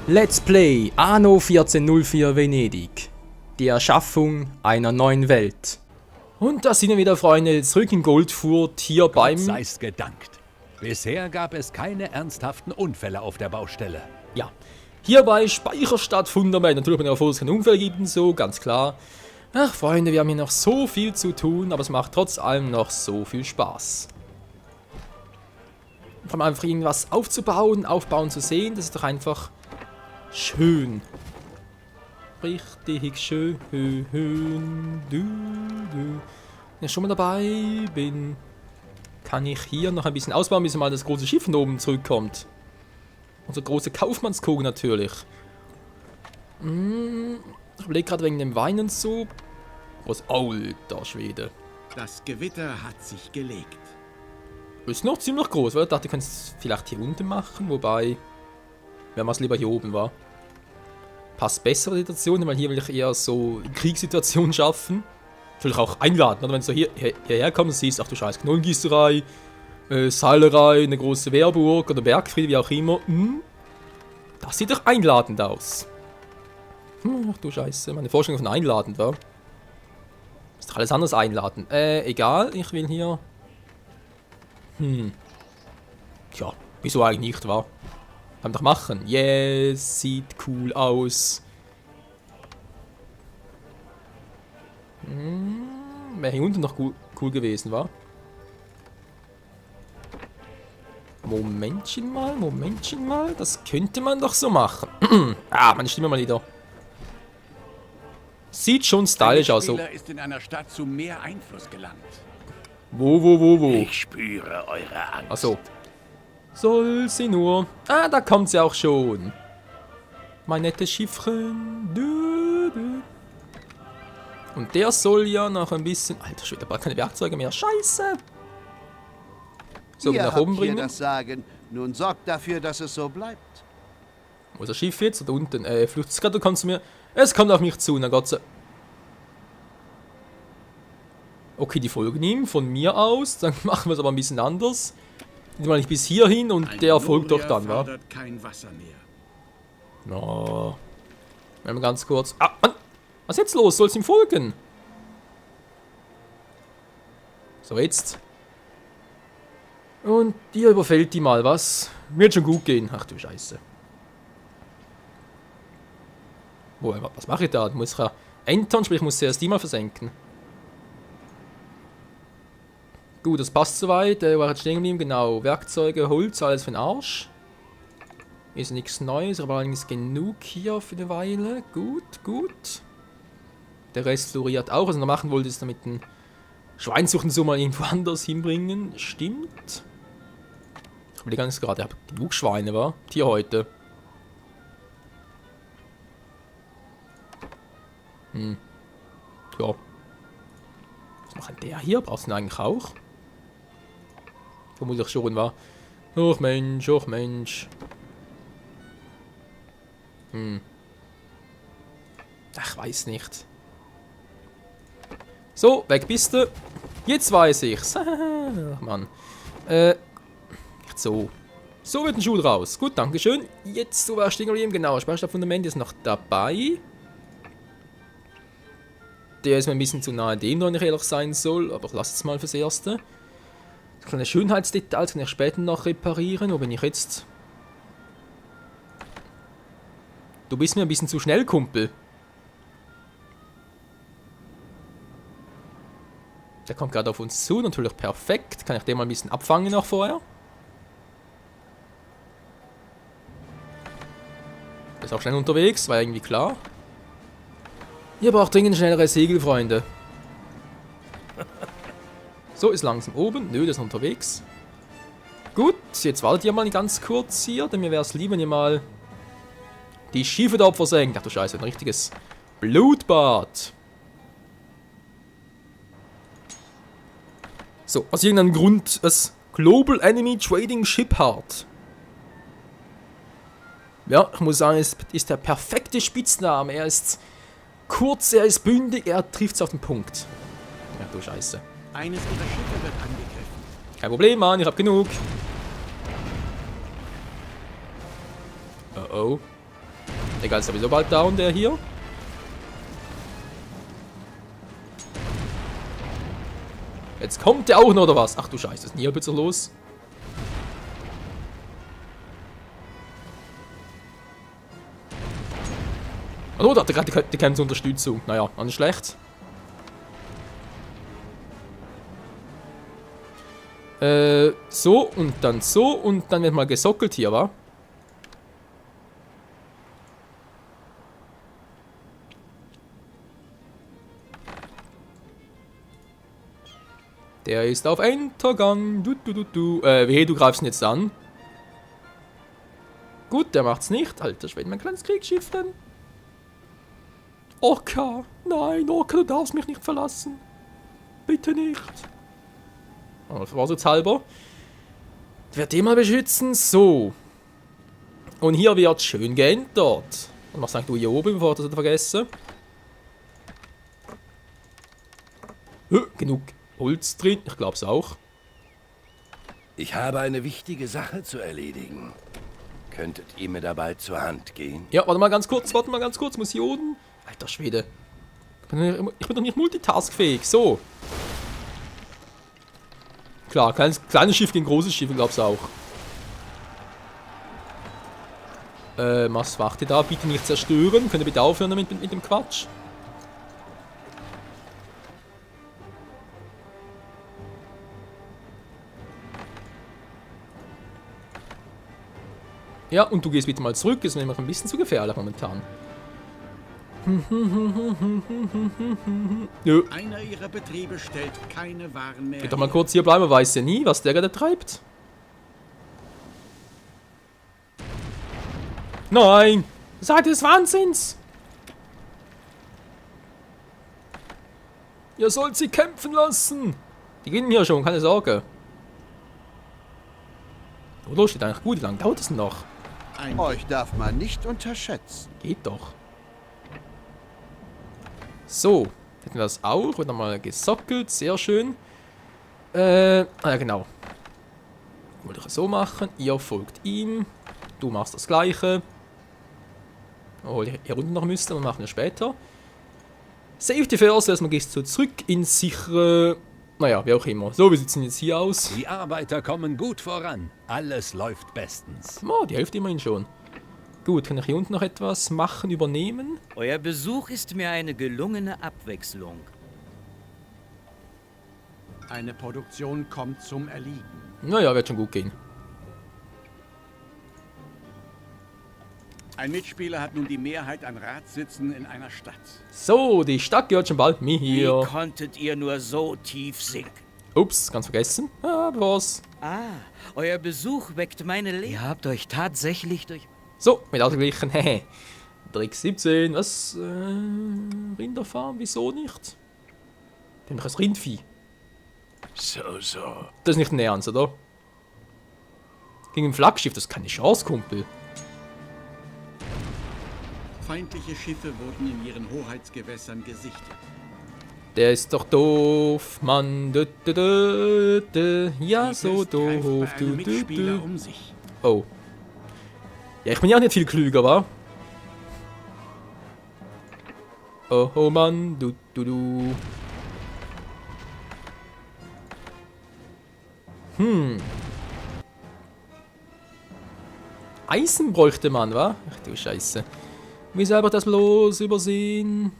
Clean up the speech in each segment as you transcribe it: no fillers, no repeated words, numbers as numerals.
Let's Play Anno 1404 Venedig. Die Erschaffung einer neuen Welt. Und da sind wir wieder, Freunde, zurück in Goldfurt, hier beim... Sei's gedankt. Bisher gab es keine ernsthaften Unfälle auf der Baustelle. Ja, hier bei Speicherstadt Fundament. Natürlich bin ich froh, dass es keine Unfälle gibt und so, ganz klar. Ach, Freunde, wir haben hier noch so viel zu tun, aber es macht trotz allem noch so viel Spaß. Vor allem einfach irgendwas aufbauen zu sehen, das ist doch einfach schön. Richtig schön. Wenn ich schon mal dabei bin, kann ich hier noch ein bisschen ausbauen, bis mal das große Schiff von oben zurückkommt. Unser großer Kaufmannskog natürlich. Ich überlege gerade wegen dem Wein und so. Was, alter Schwede. Das Gewitter hat sich gelegt. Ist noch ziemlich groß, weil ich dachte, ich könnte es vielleicht hier unten machen, wobei, wenn man es lieber hier oben war. Passt bessere Situationen, weil hier will ich eher so Kriegssituationen schaffen. Natürlich auch einladen, oder wenn du so hierher kommst, siehst, ach du Scheiß, Knollengießerei, Seilerei, eine große Wehrburg oder Bergfriede, wie auch immer. Das sieht doch einladend aus. Ach du Scheiße, meine Vorstellung von einladend war. Ist doch alles anders einladend. Egal, ich will hier... Tja, wieso eigentlich nicht, wa? Kann man doch machen. Yes, sieht cool aus. Wäre hier unten noch cool gewesen, wa? Momentchen mal. Das könnte man doch so machen. Meine Stimme mal wieder. Sieht schon stylisch aus. So. Ist in einer Stadt zu mehr Einfluss gelangt. Wo? Ich spüre eure Angst. Achso. Soll sie nur. Da kommt sie auch schon. Mein nettes Schiffchen. Und der soll ja noch ein bisschen... Alter Schwede, bald keine Werkzeuge mehr. Scheiße. So, wieder nach oben bringen. Das Sagen. Nun sorgt dafür, dass es so bleibt. Wo ist das Schiff jetzt? Oder unten? Fluchtskarte, kannst du mir... Es kommt auf mich zu, na Gott sei... Okay, die folgen ihm von mir aus. Dann machen wir es aber ein bisschen anders. Nehmen wir nicht bis hierhin und der folgt doch dann, wa? Kein Wasser mehr. No. Mal ganz kurz. Mann! Was ist jetzt los? Soll's ihm folgen? So, jetzt. Und dir überfällt die mal, was? Wird schon gut gehen. Ach du Scheiße. Was mache ich da? Muss ich ja entern, sprich ich muss zuerst die mal versenken. Gut, das passt soweit. War jetzt stehen geblieben, genau. Werkzeuge, Holz, alles für den Arsch. Ist nichts Neues, aber allerdings genug hier für eine Weile. Gut. Der Rest floriert auch. Also, was ich machen wollte, ist damit ein Schweinsuchen so mal irgendwo anders hinbringen. Stimmt. Ich überlege ganz gerade, ich habe genug Schweine, wa? Hier heute. Ja. Was macht denn der hier? Brauchst du ihn eigentlich auch? Vermutlich schon, wa? Och Mensch. Ach, weiß nicht. So, weg bist du. Jetzt weiß ich's. Ach, Mann. Nicht so. So wird ein Schuh raus. Gut, dankeschön. Jetzt, du warst stehen geblieben. Genau, Speicherstadtfundament ist noch dabei. Der ist mir ein bisschen zu nahe dem, wenn ich ehrlich sein soll. Aber ich lasse es mal fürs Erste. Kleine Schönheitsdetails kann ich später noch reparieren. Wo bin ich jetzt? Du bist mir ein bisschen zu schnell, Kumpel. Der kommt gerade auf uns zu. Natürlich perfekt. Kann ich den mal ein bisschen abfangen noch vorher? Der ist auch schnell unterwegs. War irgendwie klar. Ihr braucht dringend schnellere Segel, Freunde. So, ist langsam oben. Nö, der ist unterwegs. Gut, jetzt wartet ihr mal ganz kurz hier, denn mir wäre es lieb, wenn ihr mal die Schiffe da versenkt. Ach du Scheiße, ein richtiges Blutbad. So, aus irgendeinem Grund das Global Enemy Trading Ship Heart. Ja, ich muss sagen, es ist der perfekte Spitzname. Er ist kurz, er ist bündig, er trifft es auf den Punkt. Ach du Scheiße. Eines ihrer Schiffe wird angegriffen. Kein Problem, Mann, ich hab genug. Oh. Egal, ist sowieso bald down, der hier. Jetzt kommt der auch noch, oder was? Ach du Scheiße, was ist denn hier bitte los? Oh, da hat er gerade die ganze Unterstützung. Naja, auch nicht schlecht. So und dann wird mal gesockelt hier, wa? Der ist auf Entergang. Wehe, du greifst ihn jetzt an. Gut, der macht's nicht. Alter Schwede, mein kleines Kriegsschiff denn. Orca. Nein, Orca, du darfst mich nicht verlassen. Bitte nicht. Vorsichtshalber. Ich werde den mal beschützen. So. Und hier wird schön geentert. Und machst du hier oben, bevor ich das vergesse. Genug Holz drin. Ich glaube es auch. Ich habe eine wichtige Sache zu erledigen. Könntet ihr mir dabei zur Hand gehen? Ja, warte mal ganz kurz. Muss hier unten. Alter Schwede. Ich bin doch nicht multitaskfähig. So. Klar, kleines Schiff gegen großes Schiff, glaub's auch. Was macht ihr da? Bitte nicht zerstören. Könnt ihr bitte aufhören mit dem Quatsch? Ja, und du gehst bitte mal zurück. Ist nämlich ein bisschen zu gefährlich momentan. Nö. Einer ihrer Betriebe stellt keine Waren mehr. Geht doch mal kurz hier bleiben, man weiß ja nie, was der gerade treibt. Nein! Seid des Wahnsinns! Ihr sollt sie kämpfen lassen! Die gewinnen hier schon, keine Sorge. Oder steht eigentlich gut, wie lange dauert es denn noch? Euch darf man nicht unterschätzen. Geht doch. So, hätten wir das auch. Wird nochmal gesockelt, sehr schön. Ja genau. Wollte ich so machen. Ihr folgt ihm. Du machst das gleiche. Obwohl ich hier unten noch müsste, dann machen wir später. Safety first, erstmal gehst du zurück ins sichere... Naja, wie auch immer. So, wie sieht es denn jetzt hier aus? Die Arbeiter kommen gut voran. Alles läuft bestens. Oh, die Hälfte immerhin schon. Gut, kann ich hier unten noch etwas machen, übernehmen? Euer Besuch ist mir eine gelungene Abwechslung. Eine Produktion kommt zum Erliegen. Naja, wird schon gut gehen. Ein Mitspieler hat nun die Mehrheit an Ratssitzen in einer Stadt. So, die Stadt gehört schon bald mir Wie hier. konntet ihr nur so tief sinken? Ups, ganz vergessen. Ah, was? Ah, euer Besuch weckt meine Leere. Ihr habt euch tatsächlich durch... So, mit ausgeglichen. Hehe. Trick 17. Was? Rinderfarm? Wieso nicht? Wir haben doch ein Rindvieh. So. Das ist nicht ein Ernst, oder? Gegen ein Flaggschiff, das ist keine Chance, Kumpel. Feindliche Schiffe wurden in ihren Hoheitsgewässern gesichtet. Der ist doch doof, Mann. Ja, so doof. Mitspieler um sich. Oh. Ja, ich bin ja auch nicht viel klüger, wa? Oh, Mann. Eisen bräuchte man, wa? Ach du Scheiße. Wie selber das bloß übersehen?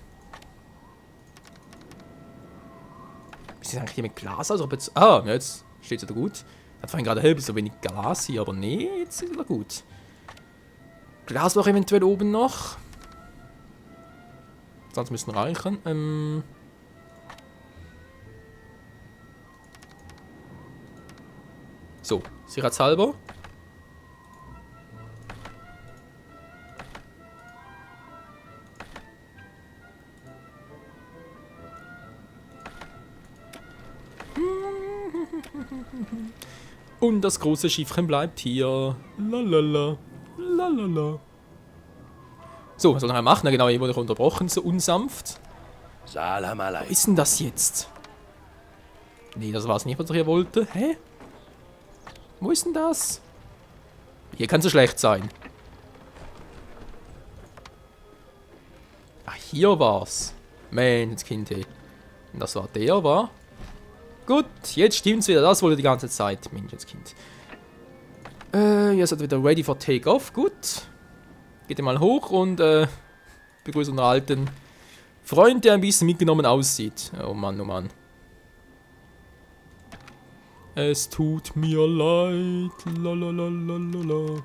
Ist das eigentlich hier mit Glas? Also, ob jetzt. Ah, ja, jetzt steht es wieder gut. Hat vorhin gerade halb so wenig Glas hier, aber nee, jetzt ist wieder gut. Glasloch eventuell oben noch. Sonst müssen reichen. So, sicherheitshalber. Und das große Schiffchen bleibt hier. Lalala. Lalala. So, was soll ich noch machen? Na genau, hier wurde ich unterbrochen, so unsanft. Salam Was alaikum. ist denn das jetzt? Nee, das war es nicht, was ich hier wollte. Hä? Wo ist denn das? Hier kann es so schlecht sein. Ah, hier war's. Menschenskind, hey. Und das war der, war? Gut, jetzt stimmt's wieder. Das wollte die ganze Zeit. Menschenskind. Ihr seid wieder ready for take-off. Gut. Geht ihr mal hoch und begrüßt unseren alten Freund, der ein bisschen mitgenommen aussieht. Oh Mann, oh Mann. Es tut mir leid. Lalalala.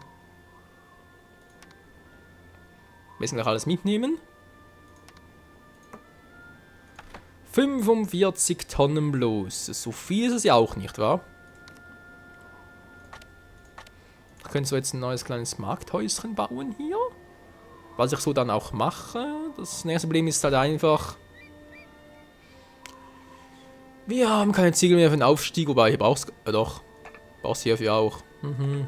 Müssen wir alles mitnehmen? 45 Tonnen bloß. So viel ist es ja auch nicht, wahr? Können wir jetzt ein neues kleines Markthäuschen bauen hier? Was ich so dann auch mache. Das nächste Problem ist halt einfach... Wir haben keine Ziegel mehr für den Aufstieg, wobei hier brauchst du... doch. Brauchst du hierfür auch. Mhm.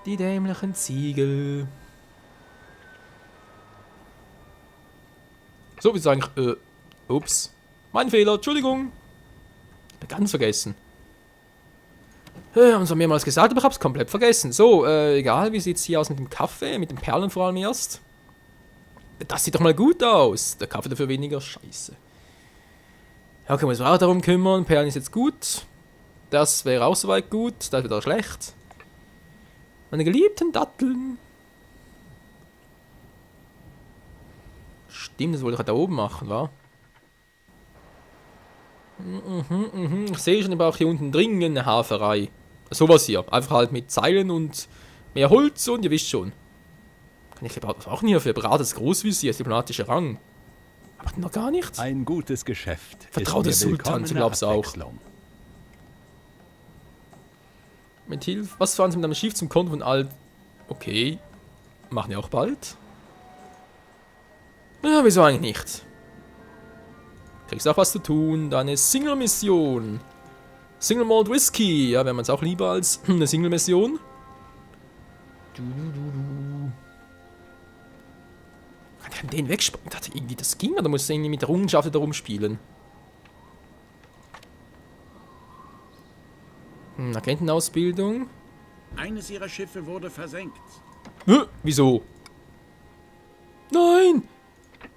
Die dämlichen Ziegel. So, wie ist eigentlich... ups. Mein Fehler, Entschuldigung. Ich hab ganz vergessen. Haben sie mehrmals gesagt, aber ich hab's komplett vergessen. So, egal, wie sieht's hier aus mit dem Kaffee, mit den Perlen vor allem erst. Das sieht doch mal gut aus. Der Kaffee dafür weniger, scheiße. Ja, können wir uns auch darum kümmern. Perlen ist jetzt gut. Das wäre auch soweit gut. Das wird auch schlecht. Meine geliebten Datteln. Stimmt, das wollte ich halt da oben machen, wa? Ich sehe schon, ich brauche hier unten dringend eine Haferei. Sowas hier. Einfach halt mit Seilen und mehr Holz und ihr wisst schon. Kann ich was brauchen hier für Brates Großvisier, diplomatischer Rang? Aber noch gar nichts. Ein gutes Geschäft. Vertraut des Sultans, du glaubst auch. Mit Hilfe. Was fahren Sie mit einem Schiff zum Konto von Alt? Okay. Machen wir auch bald. Ja, wieso eigentlich nicht? Kriegst auch was zu tun. Deine Single-Mission. Single Malt Whisky. Ja, wäre man es auch lieber als eine Single-Mission. Kann ich den wegspringen? Ich dachte irgendwie, das ging. Oder muss ich irgendwie mit der Errungenschaft da rumspielen? Agentenausbildung. Eines ihrer Schiffe wurde versenkt. Wieso? Nein!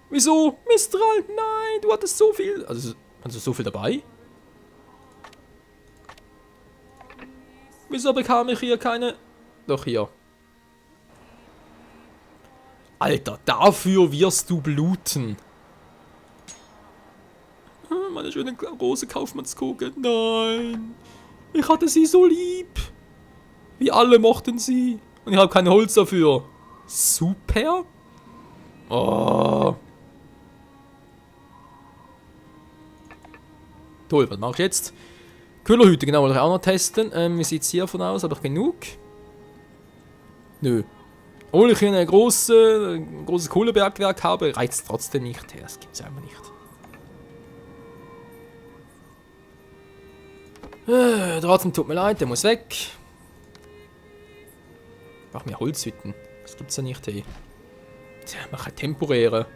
Wieso? Mistral, nein! Du hattest so viel. Also, hast du so viel dabei? Wieso bekam ich hier keine... Doch, hier. Alter, dafür wirst du bluten. Meine schöne große Kaufmannskugel. Nein. Ich hatte sie so lieb. Wir alle mochten sie. Und ich habe kein Holz dafür. Super. Oh. Toll, was mache ich jetzt? Kühlerhüte, genau, wollte ich auch noch testen. Wie sieht es hiervon aus? Habe ich genug? Nö. Obwohl ich hier ein großes Kohlebergwerk habe, reizt es trotzdem nicht. Ja, das gibt es einfach nicht. Trotzdem tut mir leid, der muss weg. Ich brauche mehr Holzhütten. Das gibt's ja nicht, hey. Tja, mach halt temporäre.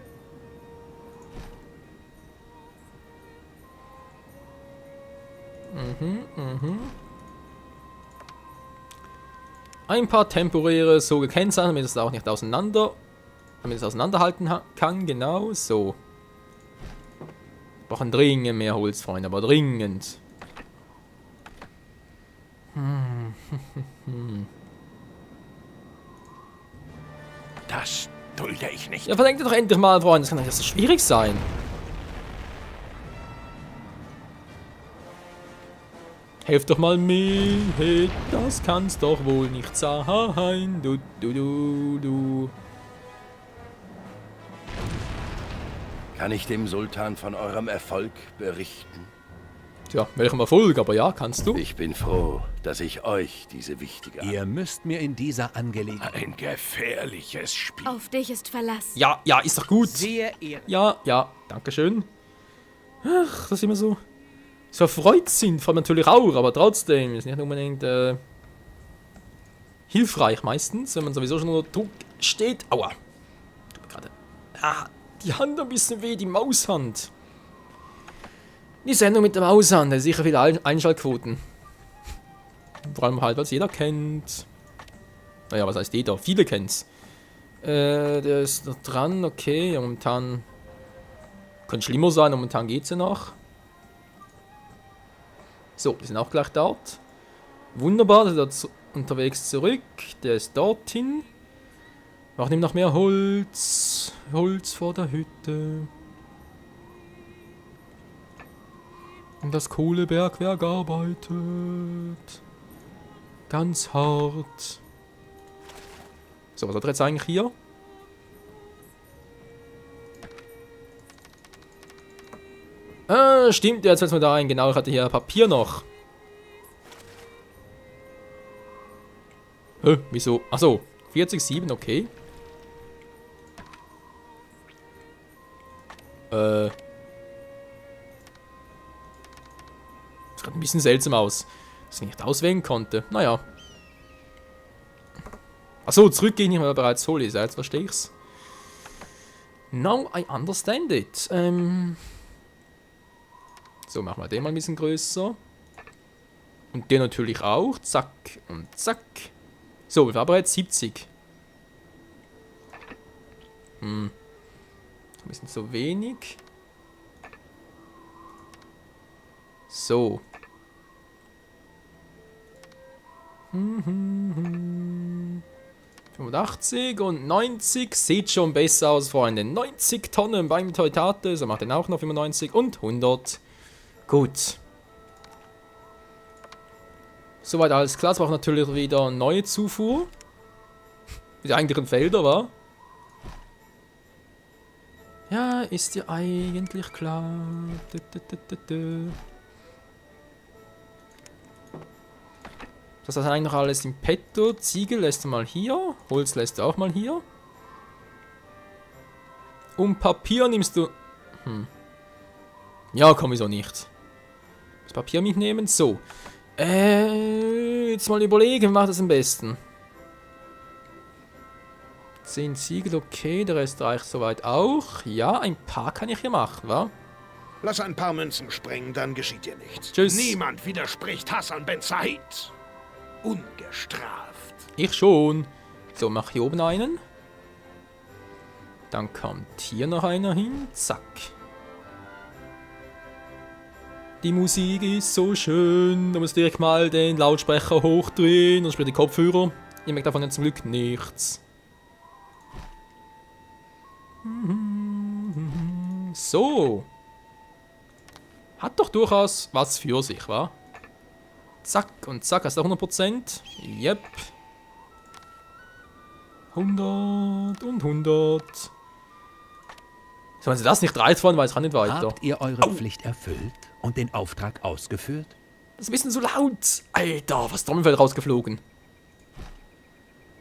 Ein paar temporäre so gekennzeichnet, damit es auch nicht damit es auseinanderhalten kann, genau so. Wir brauchen dringend mehr Holz, Freunde, aber dringend. Das dulde ich nicht. Ja, verdenkt doch endlich mal, Freunde, das kann doch nicht so schwierig sein. Helft doch mal mit, das kann's doch wohl nicht sein. Du. Kann ich dem Sultan von eurem Erfolg berichten? Tja, welchem Erfolg, aber ja, kannst du. Ich bin froh, dass ich euch diese wichtige... Ihr müsst mir in dieser Angelegenheit... Ein gefährliches Spiel. Auf dich ist Verlass. Ja, ist doch gut. Sehr ehrlich. Ja, dankeschön. Ach, dass immer so erfreut sind, vor allem natürlich auch, aber trotzdem ist nicht unbedingt hilfreich meistens, wenn man sowieso schon unter Druck steht. Aua. Tut mir gerade die Hand ein bisschen weh, die Maushand. Die Sendung mit der Maushand, hat sicher viele Einschaltquoten. Vor allem halt, was jeder kennt. Naja, was heißt jeder? Viele kennt's. Der ist noch dran, okay. Ja, momentan könnte schlimmer sein, momentan geht's ja noch. So, wir sind auch gleich dort. Wunderbar, der ist unterwegs zurück. Der ist dorthin. Wir nehmen noch mehr Holz. Holz vor der Hütte. Und das Kohlebergwerk arbeitet. Ganz hart. So, was hat er jetzt eigentlich hier? Stimmt, jetzt fällt mir da ein. Genau, ich hatte hier Papier noch. Wieso? Achso, 40,7, okay. Das sieht gerade ein bisschen seltsam aus, dass ich nicht auswählen konnte. Naja. Achso, zurückgehen, ich war bereits vorlesen, jetzt verstehe ich's. Now I understand it. So, machen wir den mal ein bisschen größer. Und den natürlich auch. Zack und zack. So, wir haben bereits 70. Ein bisschen zu wenig. So. 85 und 90. Sieht schon besser aus, Freunde. 90 Tonnen beim Teutate. So macht den auch noch 95 und 100. Gut. Soweit alles klar. Es braucht natürlich wieder eine neue Zufuhr. Wie die eigentlichen Felder, war. Ja, ist dir eigentlich klar. Das ist eigentlich noch alles im Petto. Ziegel lässt du mal hier. Holz lässt du auch mal hier. Und Papier nimmst du... Ja, komm, wieso nicht? Das Papier mitnehmen. So. Jetzt mal überlegen, wer macht das am besten? 10 Ziegel, okay. Der Rest reicht soweit auch. Ja, ein paar kann ich hier machen, wa? Lass ein paar Münzen springen, dann geschieht dir nichts. Tschüss. Niemand widerspricht Hassan Ben Said. Ungestraft. Ich schon. So, mach hier oben einen. Dann kommt hier noch einer hin. Zack. Die Musik ist so schön. Da muss direkt mal den Lautsprecher hochdrehen und spielt die Kopfhörer. Ich merke davon jetzt zum Glück nichts. So. Hat doch durchaus was für sich, wa? Zack und zack, hast du 100%? Yep. 100 und 100. So, wenn sie das nicht reicht, fahren, weiß ich auch nicht weiter. Habt ihr eure Pflicht erfüllt und den Auftrag ausgeführt? Das ist ein bisschen so laut. Alter, was Trommelfell rausgeflogen.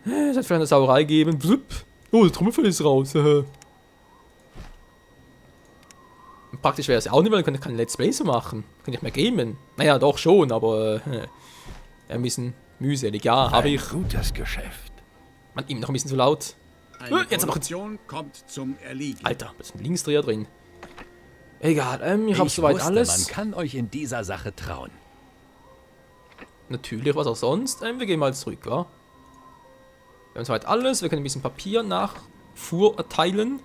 Es hat vielleicht eine Sauerei gegeben. Blub. Oh, das Trommelfell ist raus. Praktisch wäre es ja auch nicht, weil dann könnte ich kein Let's Play so machen. Könnte ich mehr gamen. Naja, doch schon, aber ein bisschen mühselig. Ja, habe ich. Gutes Geschäft. Man, ihm noch ein bisschen zu laut. Eine Jetzt noch. Produktion kommt zum Erliegen. Alter, da ist ein Linksdreher drin. Egal, ich habe soweit wusste, alles. Man kann euch in dieser Sache trauen. Natürlich, was auch sonst. Wir gehen mal zurück, wa? Wir haben soweit alles. Wir können ein bisschen Papier Nachfuhr erteilen.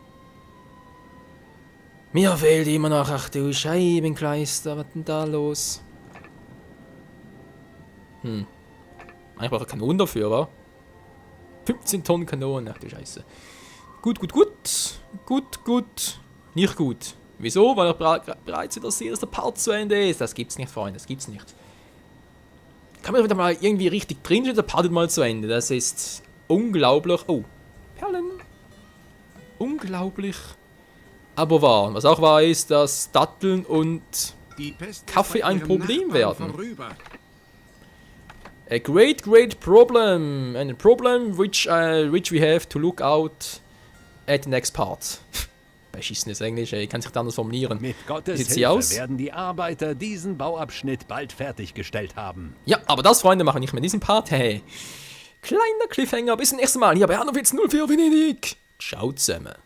Mir fehlt immer noch, ach du Scheibenkleister, was denn da los? Eigentlich brauche ich Kanonen dafür, wa? 15 Tonnen Kanonen, ach du Scheiße. Gut. Nicht gut. Wieso? Weil ich bereits wieder sehe, dass der Part zu Ende ist. Das gibt's nicht, Freunde, das gibt's nicht. Kann man wieder mal irgendwie richtig drin stehen, der Part ist mal zu Ende. Das ist unglaublich. Oh, Perlen. Unglaublich. Aber wahr. Was auch wahr ist, dass Datteln und Die Pest Kaffee ist bei ein ihrem Problem Nachbarn werden. vorüber. A great problem. And a problem which we have to look out at the next part. Beschissenes Englisch, ey. Kann sich das anders formulieren. Mit Gottes Sieht sie Hilfe aus? werden die Arbeiter diesen Bauabschnitt bald fertiggestellt haben. Ja, aber das, Freunde, machen nicht mehr diesen Part, hey. Kleiner Cliffhanger, bis zum nächsten Mal hier bei Hanowitz 04 Venedig. Ciao zusammen.